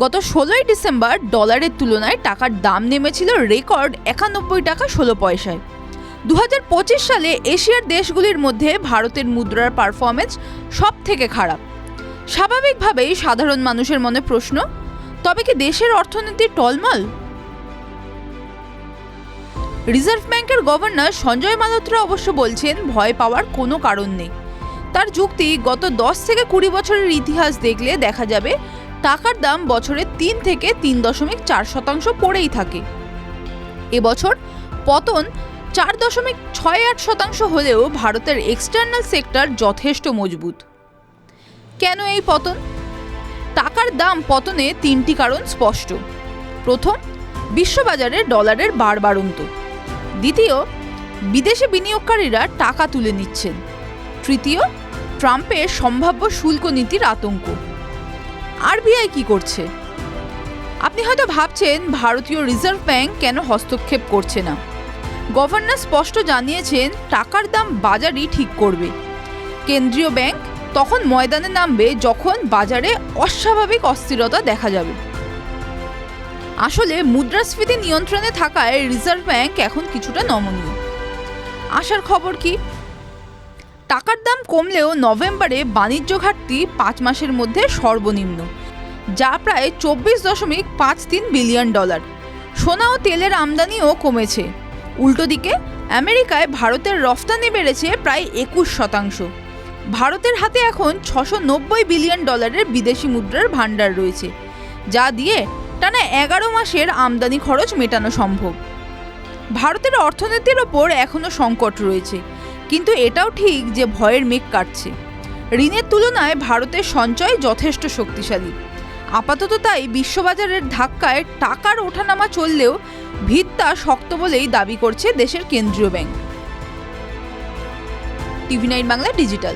গত 16ই ডিসেম্বর ডলারের তুলনায় টাকার দাম নেমেছিল রেকর্ড 91 টাকা 16 পয়সায়। 2025 সালে এশিয়ার দেশগুলির মধ্যে ভারতের মুদ্রার পারফরমেন্স সব থেকে খারাপ। স্বাভাবিকভাবেই সাধারণ মানুষের মনে প্রশ্ন, তবে কি দেশের অর্থনীতি টলমল? রিজার্ভ ব্যাংকের গভর্নর সঞ্জয় মালহোত্রা অবশ্য বলছেন ভয় পাওয়ার কোনো কারণ নেই। তার যুক্তি, গত 10 থেকে 20 বছরের ইতিহাস দেখলে দেখা যাবে টাকার দাম বছরে 3 থেকে 3.4% পড়েই থাকে। এবছর পতন 4.68% হলেও ভারতের এক্সটার্নাল সেক্টর যথেষ্ট মজবুত। কেন এই পতন? টাকার দাম পতনে 3টি কারণ স্পষ্ট। প্রথম, বিশ্ববাজারে ডলারের বাড়বাড়ন্ত। দ্বিতীয়, বিদেশি বিনিয়োগকারীরা টাকা তুলে নিচ্ছেন। তৃতীয়, ট্রাম্পের সম্ভাব্য শুল্ক নীতির আতঙ্ক। আরবিআই কি করছে? আপনি হয়তো ভাবছেন ভারতীয় রিজার্ভ ব্যাংক কেন হস্তক্ষেপ করছে না। গভর্নর স্পষ্ট জানিয়েছেন টাকার দাম বাজারই ঠিক করবে। কেন্দ্রীয় ব্যাংক তখন ময়দানে নামবে যখন বাজারে অস্বাভাবিক অস্থিরতা দেখা যাবে। আসলে মুদ্রাস্ফীতি নিয়ন্ত্রণে থাকায় রিজার্ভ ব্যাংক এখন কিছুটা নমনীয়। আশার খবর কি? টাকার দাম কমলেও নভেম্বরে বাণিজ্য ঘাটতি 5 মাসের মধ্যে সর্বনিম্ন, যা প্রায় 24.53 বিলিয়ন ডলার। সোনা ও তেলের আমদানিও কমেছে। উল্টো দিকে আমেরিকায় ভারতের রফতানি বেড়েছে প্রায় 21%। ভারতের হাতে এখন 690 বিলিয়ন ডলারের বিদেশি মুদ্রার ভাণ্ডার রয়েছে, যা দিয়ে টানা 11 মাসের আমদানি খরচ মেটানো সম্ভব। ভারতের অর্থনীতির ওপর এখনও সংকট রয়েছে, কিন্তু এটাও ঠিক যে ভয়ের মেঘ কাটছে। ঋণের তুলনায় ভারতের সঞ্চয় যথেষ্ট শক্তিশালী। আপাতত তাই বিশ্ববাজারের ধাক্কায় টাকার ওঠানামা চললেও ভিতটা শক্ত বলেই দাবি করছে দেশের কেন্দ্রীয় ব্যাংক। TV9 Bangla digital.